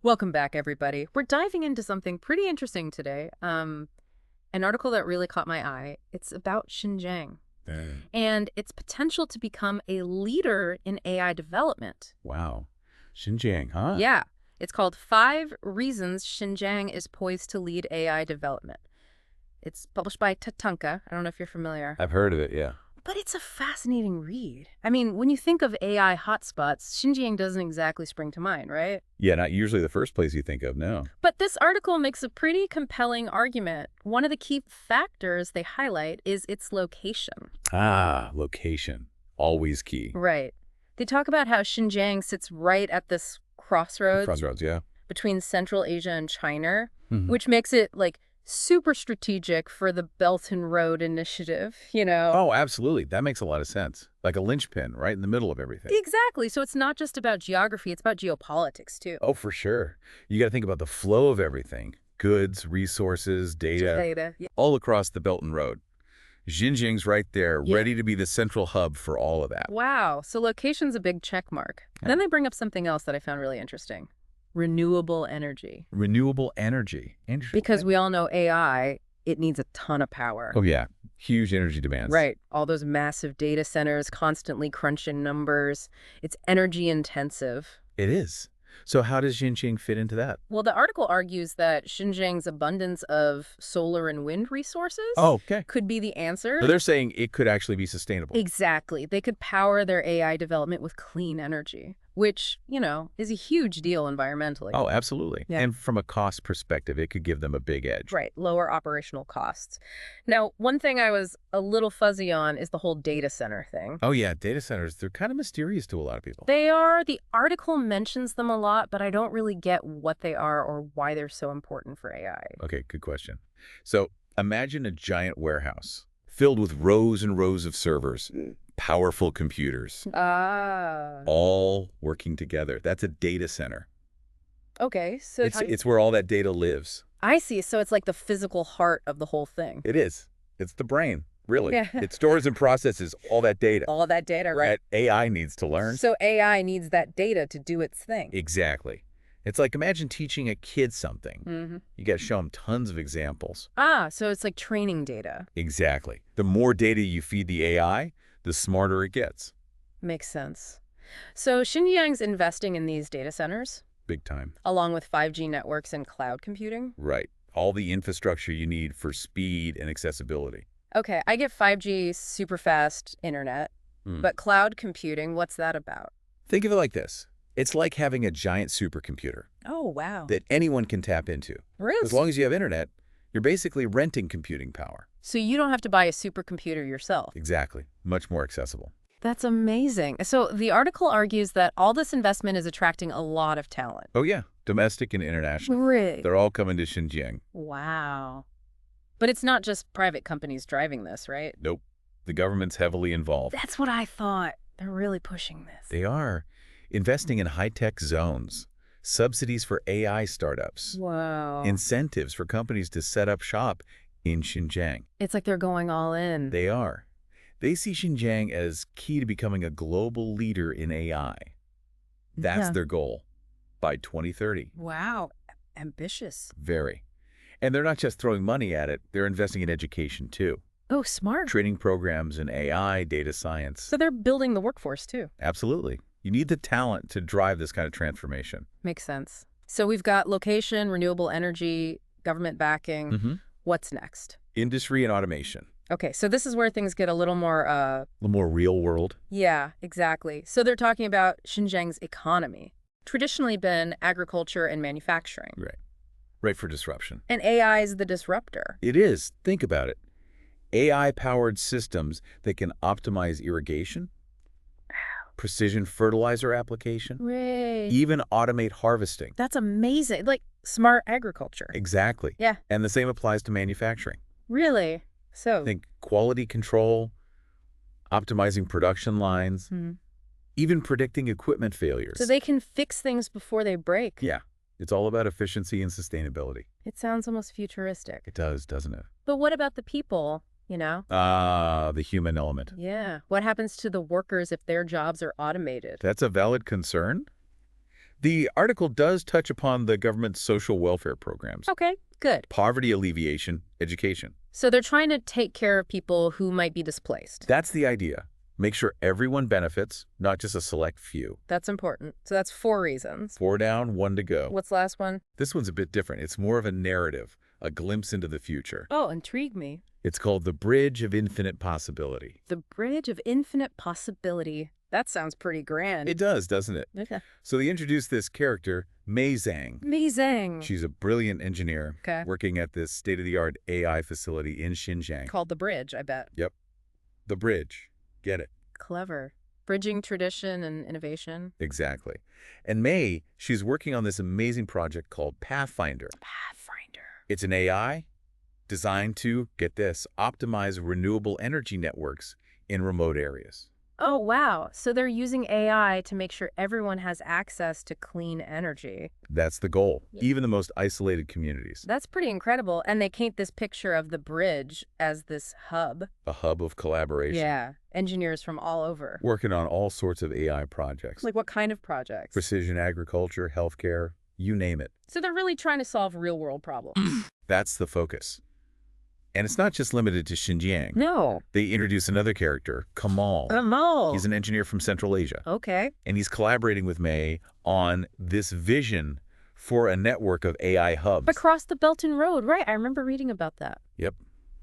Welcome back, everybody. We're diving into something pretty interesting today. An article that really caught my eye. It's about Xinjiang Mm. and its potential to become a leader in AI development. Wow. Xinjiang, huh? Yeah, it's called Five Reasons Xinjiang is Poised to Lead AI Development. It's published by TATANKA. I don't know if you're familiar. I've heard of it, yeah. But it's a fascinating read. I mean, when you think of AI hotspots, Xinjiang doesn't exactly spring to mind, right? Yeah, not usually the first place you think of, no. But this article makes a pretty compelling argument. One of the key factors they highlight is its location. Ah, location. Always key. Right. They talk about how Xinjiang sits right at this crossroads Crossroads, yeah. between Central Asia and China, Mhm. which makes it, like, super strategic for the Belt and Road Initiative, you know? Oh, absolutely. That makes a lot of sense. Like a linchpin right in the middle of everything. Exactly. So it's not just about geography, it's about geopolitics, too. Oh, for sure. You got to think about the flow of everything. Goods, resources, data, Yeah. all across the Belt and Road. Xinjiang's right there, Yeah. ready to be the central hub for all of that. Wow. So location's a big check mark. Yeah. Then they bring up something else that I found really interesting. Renewable energy. Renewable energy. Interesting. Because we all know AI, it needs a ton of power. Oh, yeah. Huge energy demands. Right. All those massive data centers constantly crunching numbers. It's energy intensive. It is. So how does Xinjiang fit into that? Well, the article argues that Xinjiang's abundance of solar and wind resources Oh, okay. could be the answer. So they're saying it could actually be sustainable. Exactly. They could power their AI development with clean energy, which, you know, is a huge deal environmentally. Oh, absolutely. Yeah. And from a cost perspective, it could give them a big edge. Right, lower operational costs. Now, one thing I was a little fuzzy on is the whole data center thing. Oh, yeah. Data centers, they're kind of mysterious to a lot of people. They are, the article mentions them a lot, but I don't really get what they are or why they're so important for AI. Okay, good question. So imagine a giant warehouse filled with rows and rows of servers, powerful computers, Ah, all working together. That's a data center. okay. So It's where all that data lives. I see. So it's like the physical heart of the whole thing. It is. It's the brain, really. Yeah. It stores and processes all that data. All that data, right? That AI needs to learn. So AI needs that data to do its thing. Exactly. It's like imagine teaching a kid something. Mm-hmm. You got to show them tons of examples. Ah, so it's like training data. Exactly. The more data you feed the AI, the smarter it gets. Makes sense. So Xinjiang's investing in these data centers, Big time. along with 5G networks and cloud computing. Right. All the infrastructure you need for speed and accessibility. Okay, I get 5G super fast internet, Mm. but cloud computing, what's that about? Think of it like this. It's like having a giant supercomputer Oh, wow. that anyone can tap into. Really? As long as you have internet, you're basically renting computing power. So you don't have to buy a supercomputer yourself. Exactly. Much more accessible. That's amazing. So the article argues that all this investment is attracting a lot of talent. Oh, yeah. Domestic and international. Really? They're all coming to Xinjiang. Wow. But it's not just private companies driving this, right? Nope. The government's heavily involved. That's what I thought. They're really pushing this. They are investing in high-tech zones, subsidies for AI startups, Wow. incentives for companies to set up shop in Xinjiang. It's like they're going all in. They are. They see Xinjiang as key to becoming a global leader in AI. That's Yeah. their goal by 2030. Wow. Ambitious. Very. And they're not just throwing money at it, they're investing in education too. Oh, smart. Training programs in AI, data science. So they're building the workforce, too. Absolutely. You need the talent to drive this kind of transformation. Makes sense. So we've got location, renewable energy, government backing. Mm-hmm. What's next? Industry and automation. Okay, so this is where things get a little more, A little more real world. yeah, exactly. So they're talking about Xinjiang's economy. Traditionally been agriculture and manufacturing. Right. Right for disruption. And AI is the disruptor. It is. Think about it. AI-powered systems that can optimize irrigation, precision fertilizer application, Right. even automate harvesting. That's amazing. Like smart agriculture. Exactly. Yeah. And the same applies to manufacturing. Really? So. Think quality control, optimizing production lines, Hmm. even predicting equipment failures. So they can fix things before they break. Yeah. It's all about efficiency and sustainability. It sounds almost futuristic. It does, doesn't it? But what about the people, you know? The human element. Yeah. What happens to the workers if their jobs are automated? That's a valid concern. The article does touch upon the government's social welfare programs, Okay, good. poverty alleviation, education. So they're trying to take care of people who might be displaced. That's the idea. Make sure everyone benefits, not just a select few. That's important. So that's 4 reasons. 4 down, 1 to go. What's the last one? This one's a bit different. It's more of a narrative, a glimpse into the future. Oh, intrigue me. It's called The Bridge of Infinite Possibility. The Bridge of Infinite Possibility. That sounds pretty grand. It does, doesn't it? Okay. So they introduced this character, 𝗧𝗧𝗧𝗧𝗧. Amazing. She's a brilliant engineer Okay. working at this state-of-the-art AI facility in Xinjiang. Called the Bridge, I bet. Yep. The bridge. Get it? Clever. Bridging tradition and innovation. Exactly. And May, she's working on this amazing project called Pathfinder. Pathfinder. It's an AI designed to, get this, optimize renewable energy networks in remote areas. Oh, wow. So they're using AI to make sure everyone has access to clean energy. That's the goal, Yeah. even the most isolated communities. That's pretty incredible. And they paint this picture of the bridge as this hub. A hub of collaboration. Yeah. Engineers from all over. Working on all sorts of AI projects. Like what kind of projects? Precision agriculture, healthcare, you name it. So they're really trying to solve real-world problems. That's the focus. And it's not just limited to Xinjiang. No. They introduce another character, 𝗑𝗕𝗕𝗓. Kamal. He's an engineer from Central Asia. Okay. And he's collaborating with May on this vision for a network of AI hubs. Across the Belt and Road. Right. I remember reading about that. Yep.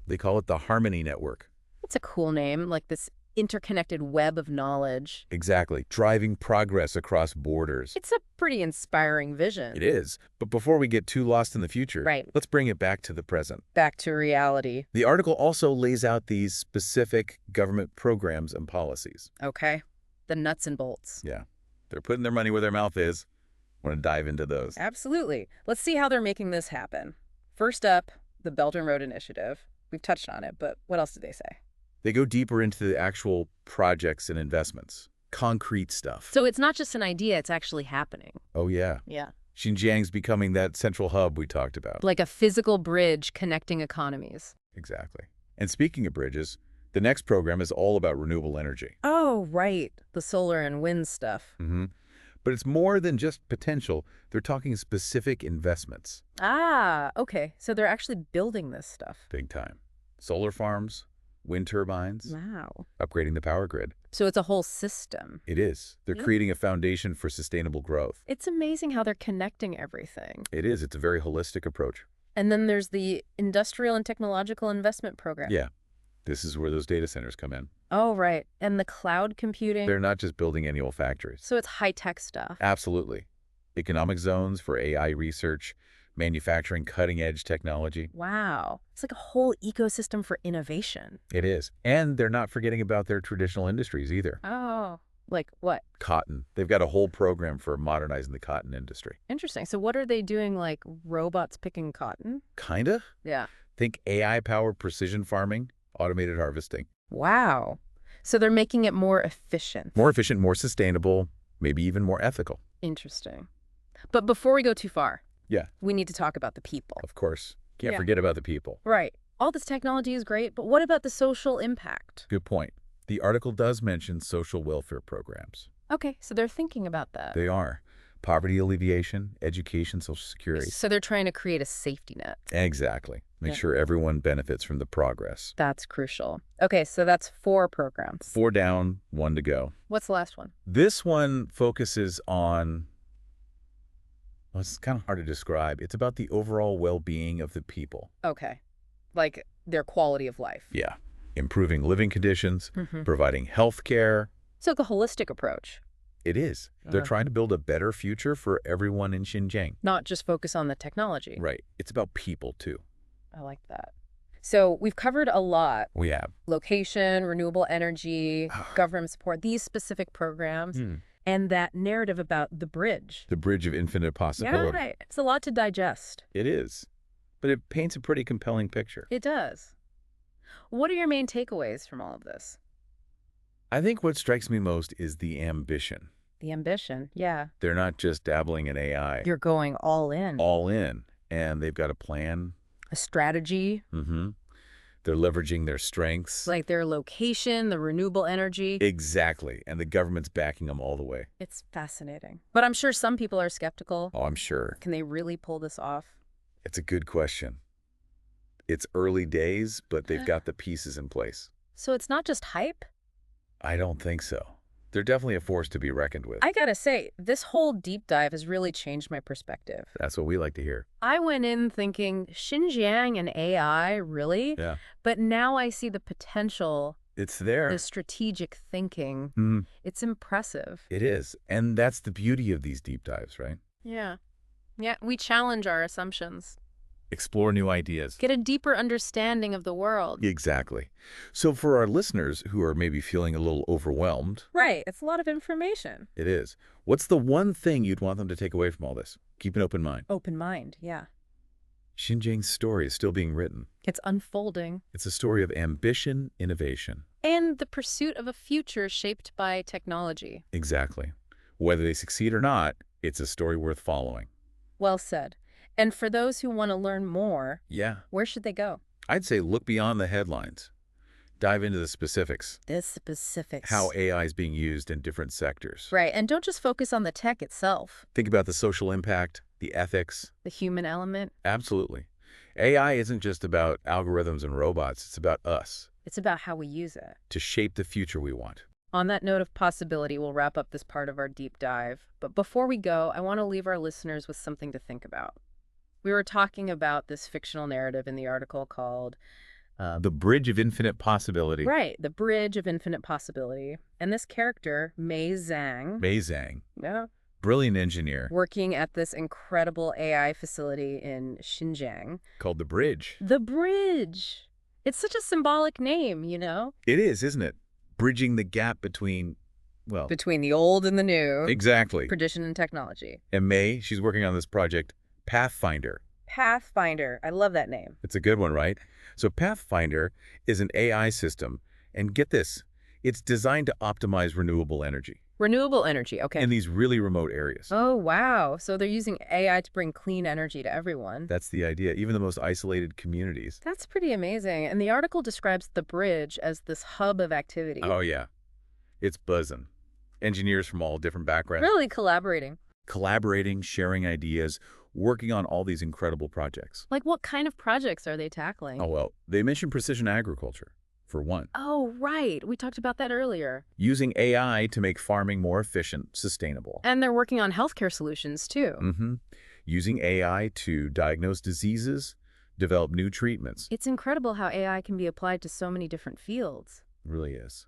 They call it the Harmony Network. That's a cool name. Like this interconnected web of knowledge. Exactly. Driving progress across borders. It's a pretty inspiring vision. It is. But before we get too lost in the future, Right. let's bring it back to the present. Back to reality. The article also lays out these specific government programs and policies. Okay. The nuts and bolts. Yeah. They're putting their money where their mouth is. Want to dive into those. Absolutely. Let's see how they're making this happen. First up, the Belt and Road Initiative. We've touched on it, but what else did they say? They go deeper into the actual projects and investments. Concrete stuff. So it's not just an idea, it's actually happening. Oh, yeah. Yeah. Xinjiang's becoming that central hub we talked about. Like a physical bridge connecting economies. Exactly. And speaking of bridges, the next program is all about renewable energy. Oh, right. The solar and wind stuff. But it's more than just potential. They're talking specific investments. Ah, okay. So they're actually building this stuff. Big time. Solar farms, wind turbines, Wow. upgrading the power grid. So it's a whole system. It is. They're Yeah. creating a foundation for sustainable growth. It's amazing how they're connecting everything. It is. It's a very holistic approach. And then there's the Industrial and Technological Investment Program. Yeah. This is where those data centers come in. Oh, right. And the cloud computing. They're not just building annual factories. So it's high-tech stuff. Absolutely. Economic zones for AI research, manufacturing cutting-edge technology. Wow. It's like a whole ecosystem for innovation. It is. And they're not forgetting about their traditional industries either. Oh. Like what? Cotton. They've got a whole program for modernizing the cotton industry. Interesting. So what are they doing, like robots picking cotton? Kinda. Yeah. Think AI-powered precision farming, automated harvesting. Wow. So they're making it more efficient. More efficient, more sustainable, maybe even more ethical. Interesting. But before we go too far, Yeah, we need to talk about the people. of course. Can't Yeah. forget about the people. Right. All this technology is great, but what about the social impact? Good point. The article does mention social welfare programs. Okay, so they're thinking about that. They are. Poverty alleviation, education, Social Security. So they're trying to create a safety net. Exactly. Make Yeah. sure everyone benefits from the progress. That's crucial. Okay, so that's 4 programs. 4 down, 1 to go. What's the last one? This one focuses on, well, it's kind of hard to describe. It's about the overall well-being of the people. Okay. Like their quality of life. Yeah. Improving living conditions, Mhm. providing health care. So the holistic approach, It is. They're Uh-huh. trying to build a better future for everyone in Xinjiang. not just focus on the technology. Right. It's about people, too. I like that. So we've covered a lot. We have. Location, renewable energy, government support, these specific programs, and that narrative about the bridge. The bridge of infinite possibility. Yeah, right. It's a lot to digest. It is. But it paints a pretty compelling picture. It does. What are your main takeaways from all of this? I think what strikes me most is the ambition. The ambition. Yeah. They're not just dabbling in AI. You're going all in. All in. And they've got a plan. A strategy. They're They're leveraging their strengths. Like their location, the renewable energy. Exactly. And the government's backing them all the way. It's fascinating. But I'm sure some people are skeptical. Oh, I'm sure. Can they really pull this off? It's a good question. It's early days, but they've got the pieces in place. So it's not just hype? I don't think so. They're definitely a force to be reckoned with. I gotta say, this whole deep dive has really changed my perspective. That's what we like to hear. I went in thinking, Xinjiang and AI, really? Yeah. But now I see the potential, It's there. the strategic thinking. It's impressive. It is. And that's the beauty of these deep dives, right? Yeah. Yeah, we challenge our assumptions. Explore new ideas. Get a deeper understanding of the world. Exactly. So for our listeners who are maybe feeling a little overwhelmed, Right. It's a lot of information. it is. What's the one thing you'd want them to take away from all this? Keep an open mind. Open mind, yeah. Xinjiang's story is still being written. It's unfolding. It's a story of ambition, innovation. And the pursuit of a future shaped by technology. Exactly. Whether they succeed or not, it's a story worth following. Well said. And for those who want to learn more, Yeah. where should they go? I'd say look beyond the headlines. Dive into the specifics. The specifics. How AI is being used in different sectors. Right, and don't just focus on the tech itself. Think about the social impact, the ethics. The human element. Absolutely. AI isn't just about algorithms and robots. It's about us It's about how we use it. to shape the future we want. On that note of possibility, we'll wrap up this part of our deep dive. But before we go, I want to leave our listeners with something to think about. We were talking about this fictional narrative in the article called The Bridge of Infinite Possibility. Right, The Bridge of Infinite Possibility. And this character, Mei Zhang, yeah, brilliant engineer, working at this incredible AI facility in Xinjiang. called The Bridge. The Bridge. It's such a symbolic name, you know? It is, isn't it? Bridging the gap between, well, Between the old and the new. exactly. Tradition and technology. And May, she's working on this project, Pathfinder. Pathfinder. I love that name. It's a good one, right? So Pathfinder is an AI system, and get this, it's designed to optimize renewable energy Renewable energy. Okay. in these really remote areas. Oh, wow. So they're using AI to bring clean energy to everyone. That's the idea, even the most isolated communities. That's pretty amazing. And the article describes the bridge as this hub of activity. Oh, yeah. It's buzzing. Engineers from all different backgrounds. Really collaborating. Collaborating, sharing ideas, working on all these incredible projects. Like, what kind of projects are they tackling? Oh, well, they mentioned precision agriculture, for one. Oh, right. We talked about that earlier. Using AI to make farming more efficient, sustainable. And they're working on healthcare solutions, too. Using AI to diagnose diseases, develop new treatments. It's incredible how AI can be applied to so many different fields. It really is.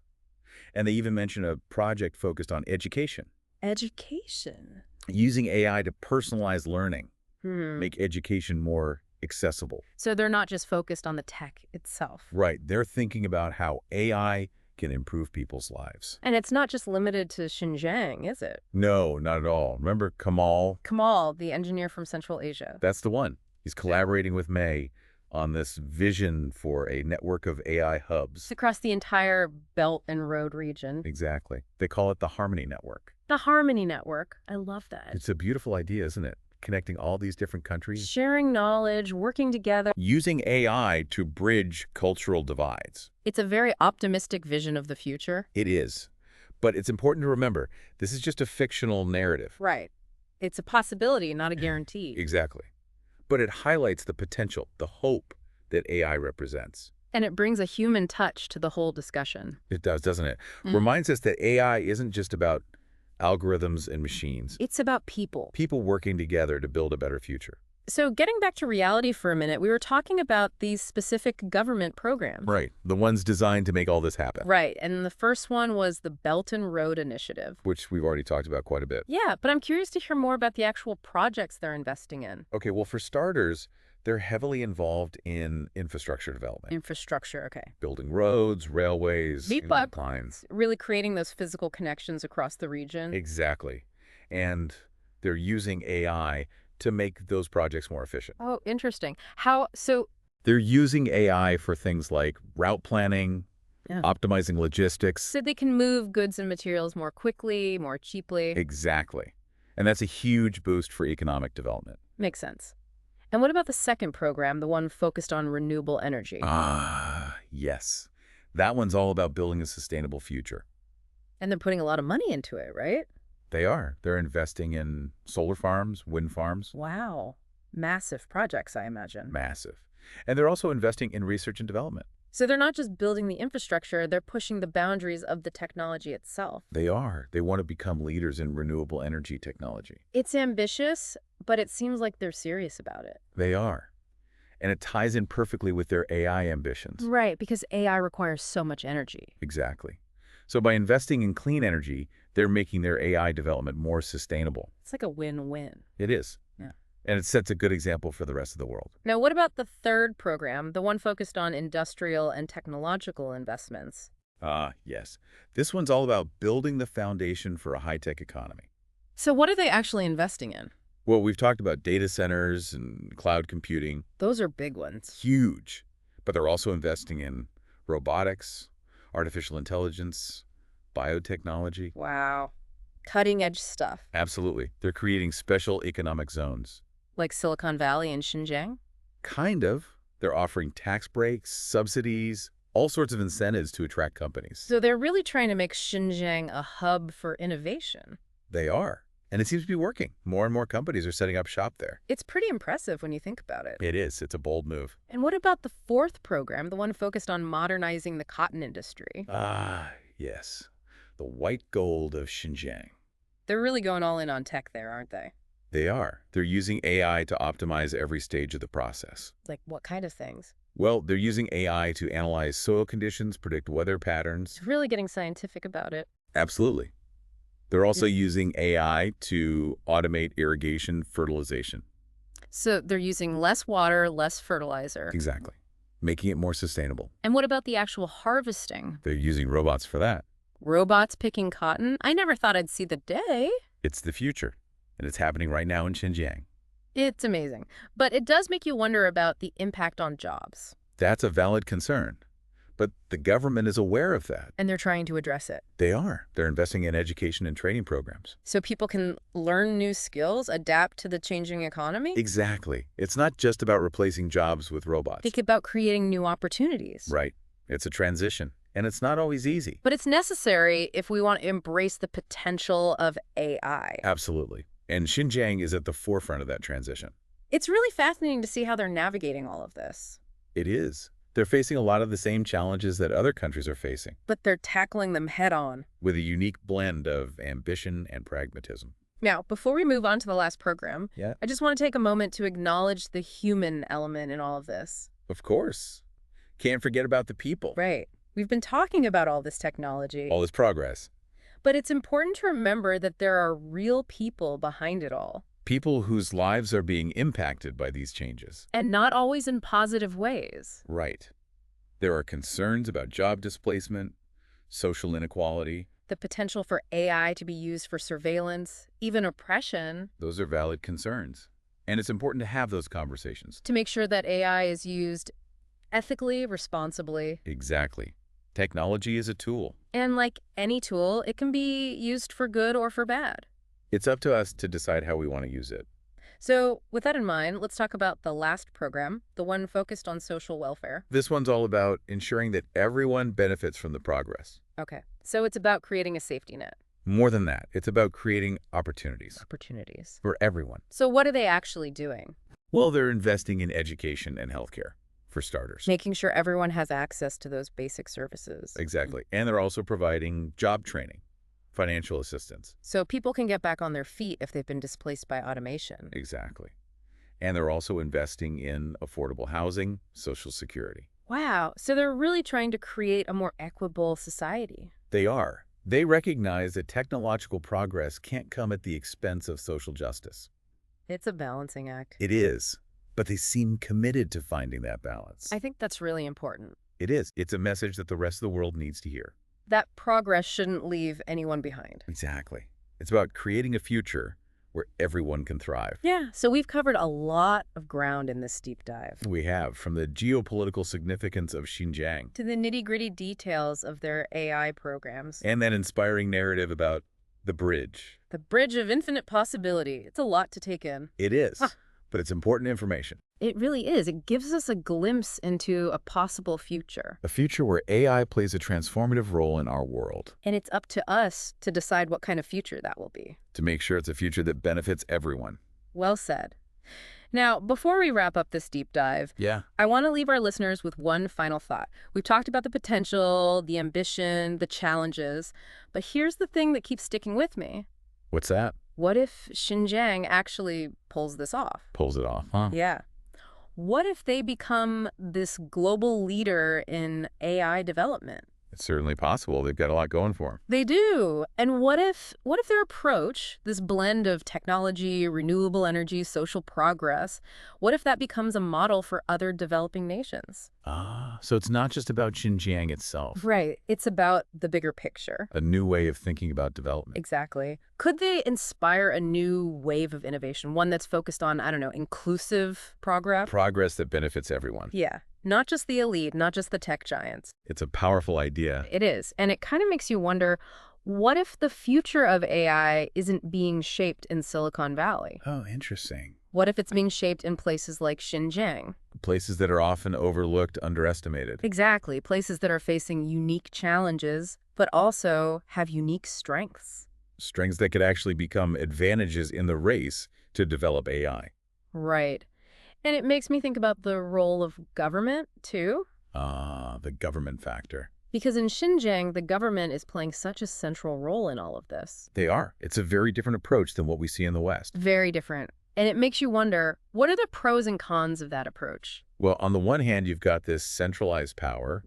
And they even mention a project focused on education. Education. Using AI to personalize learning, Hmm. make education more accessible. So they're not just focused on the tech itself. Right. They're thinking about how AI can improve people's lives. And it's not just limited to Xinjiang, is it? No, not at all. Remember Kamal? Kamal, the engineer from Central Asia. That's the one. He's collaborating with May on this vision for a network of AI hubs. It's across the entire Belt and Road region. Exactly. They call it the Harmony Network. The Harmony Network. I love that. It's a beautiful idea, isn't it? Connecting all these different countries. Sharing knowledge, working together. Using AI to bridge cultural divides. It's a very optimistic vision of the future. It is. But it's important to remember, this is just a fictional narrative. Right. It's a possibility, not a guarantee. Exactly. But it highlights the potential, the hope that AI represents. And it brings a human touch to the whole discussion. It does, doesn't it? Reminds us that AI isn't just about algorithms and machines. It's about people. People working together to build a better future. So getting back to reality for a minute, we were talking about these specific government programs. Right. The ones designed to make all this happen. Right. And the first one was the Belt and Road Initiative. Which we've already talked about quite a bit. Yeah, but I'm curious to hear more about the actual projects they're investing in. Okay, well, for starters, they're heavily involved in infrastructure development. Infrastructure, okay. Building roads, railways, Meatbuck. lines. Really creating those physical connections across the region. Exactly. And they're using AI to make those projects more efficient. Oh, interesting. How, so, They're using AI for things like route planning, Yeah. optimizing logistics. so they can move goods and materials more quickly, more cheaply. Exactly. And that's a huge boost for economic development. Makes sense. And what about the second program, the one focused on renewable energy? yes. That one's all about building a sustainable future. And they're putting a lot of money into it, right? They are. They're investing in solar farms, wind farms. Wow. Massive projects, I imagine. Massive. And they're also investing in research and development. So they're not just building the infrastructure, they're pushing the boundaries of the technology itself. They are. They want to become leaders in renewable energy technology. It's ambitious, but it seems like they're serious about it. They are. And it ties in perfectly with their AI ambitions. Right, because AI requires so much energy. Exactly. So by investing in clean energy, they're making their AI development more sustainable. It's like a win-win. It is. Yeah. And it sets a good example for the rest of the world. Now, what about the third program, the one focused on industrial and technological investments? Yes. This one's all about building the foundation for a high-tech economy. So what are they actually investing in? Well, we've talked about data centers and cloud computing. Those are big ones. Huge. But they're also investing in robotics, artificial intelligence, biotechnology. Wow. Cutting-edge stuff. Absolutely. They're creating special economic zones. Like Silicon Valley and Xinjiang? Kind of. They're offering tax breaks, subsidies, all sorts of incentives to attract companies. So they're really trying to make Xinjiang a hub for innovation. They are. And it seems to be working. More and more companies are setting up shop there. It's pretty impressive when you think about it. It is. It's a bold move. And what about the fourth program, the one focused on modernizing the cotton industry? Yes. The white gold of Xinjiang. They're really going all in on tech there, aren't they? They are. They're using AI to optimize every stage of the process. Like what kind of things? Well, they're using AI to analyze soil conditions, predict weather patterns. It's really getting scientific about it. Absolutely. They're also using AI to automate irrigation fertilization. So they're using less water, less fertilizer. Exactly. Making it more sustainable. And what about the actual harvesting? They're using robots for that. Robots picking cotton? I never thought I'd see the day. It's the future, and it's happening right now in Xinjiang. It's amazing. But it does make you wonder about the impact on jobs. That's a valid concern. But the government is aware of that. And they're trying to address it. They are. They're investing in education and training programs. So people can learn new skills, adapt to the changing economy? Exactly. It's not just about replacing jobs with robots. Think about creating new opportunities. Right. It's a transition, and it's not always easy. But it's necessary if we want to embrace the potential of AI. Absolutely. And Xinjiang is at the forefront of that transition. It's really fascinating to see how they're navigating all of this. It is. They're facing a lot of the same challenges that other countries are facing, But they're tackling them head on. with a unique blend of ambition and pragmatism. Now, before we move on to the last program, Yeah. I just want to take a moment to acknowledge the human element in all of this. Of course. Can't forget about the people. Right. We've been talking about all this technology, All this progress. but it's important to remember that there are real people behind it all, People whose lives are being impacted by these changes. and not always in positive ways. Right. There are concerns about job displacement, social inequality. The potential for AI to be used for surveillance, even oppression, Those are valid concerns. And it's important to have those conversations. to make sure that AI is used ethically, responsibly. Exactly. Technology is a tool. And like any tool, it can be used for good or for bad. It's up to us to decide how we want to use it. So with that in mind, let's talk about the last program, the one focused on social welfare. This one's all about ensuring that everyone benefits from the progress. Okay, so it's about creating a safety net. More than that, it's about creating opportunities Opportunities. for everyone. So what are they actually doing? Well, they're investing in education and healthcare, for starters. Making sure everyone has access to those basic services. Exactly. And they're also providing job training, financial assistance. So people can get back on their feet if they've been displaced by automation. Exactly. And they're also investing in affordable housing, Social Security. Wow, so they're really trying to create a more equitable society. They are. They recognize that technological progress can't come at the expense of social justice. It's a balancing act. It is. But they seem committed to finding that balance. I think that's really important. It is. It's a message that the rest of the world needs to hear. That progress shouldn't leave anyone behind. Exactly. It's about creating a future where everyone can thrive. Yeah, so we've covered a lot of ground in this deep dive. We have, from the geopolitical significance of Xinjiang To the nitty-gritty details of their AI programs. and that inspiring narrative about the bridge. The bridge of infinite possibility. It's a lot to take in. It is. Huh. but it's important information. It really is. It gives us a glimpse into a possible future. A future where AI plays a transformative role in our world. And it's up to us to decide what kind of future that will be. To make sure it's a future that benefits everyone. Well said. Now, before we wrap up this deep dive, I want to leave our listeners with one final thought. We've talked about the potential, the ambition, the challenges, but here's the thing that keeps sticking with me. What's that? What if Xinjiang actually pulls this off? Pulls it off, huh? Yeah. What if they become this global leader in AI development? It's certainly possible. They've got a lot going for them. They do. And what if their approach, this blend of technology, renewable energy, social progress, what if that becomes a model for other developing nations? So it's not just about Xinjiang itself. Right. It's about the bigger picture. A new way of thinking about development. Exactly. Could they inspire a new wave of innovation, one that's focused on, I don't know, inclusive progress? Progress that benefits everyone. Yeah. Not just the elite, not just the tech giants. It's a powerful idea. It is. And it kind of makes you wonder, what if the future of AI isn't being shaped in Silicon Valley? Oh, interesting. What if it's being shaped in places like Xinjiang? Places that are often overlooked, underestimated. Exactly. Places that are facing unique challenges, but also have unique strengths. Strengths that could actually become advantages in the race to develop AI. Right. And it makes me think about the role of government, too. The government factor. Because in Xinjiang, the government is playing such a central role in all of this. They are. It's a very different approach than what we see in the West. Very different. And it makes you wonder, what are the pros and cons of that approach? Well, on the one hand, you've got this centralized power,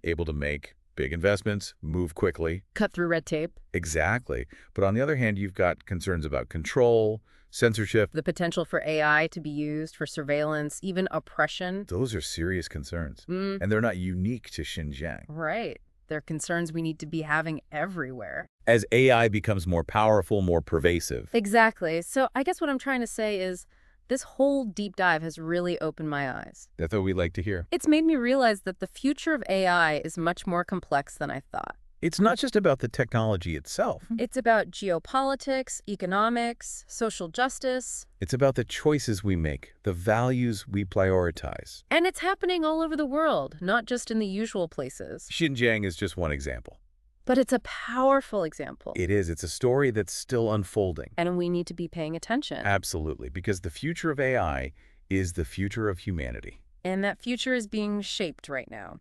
able to make big investments, move quickly. Cut through red tape. Exactly. But on the other hand, you've got concerns about control, censorship. The potential for AI to be used for surveillance, even oppression. Those are serious concerns. And they're not unique to Xinjiang. Right. They're concerns we need to be having everywhere. As AI becomes more powerful, more pervasive. Exactly. So I guess what I'm trying to say is this whole deep dive has really opened my eyes. That's what we like to hear. It's made me realize that the future of AI is much more complex than I thought. It's not just about the technology itself. It's about geopolitics, economics, social justice. It's about the choices we make, the values we prioritize. And it's happening all over the world, not just in the usual places. Xinjiang is just one example. But it's a powerful example. It is. It's a story that's still unfolding. And we need to be paying attention. Absolutely, because the future of AI is the future of humanity. And that future is being shaped right now.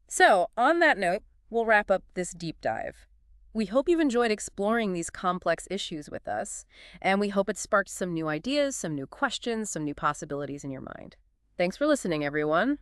So, on that note, we'll wrap up this deep dive. We hope you've enjoyed exploring these complex issues with us, and we hope it sparked some new ideas, some new questions, some new possibilities in your mind. Thanks for listening, everyone.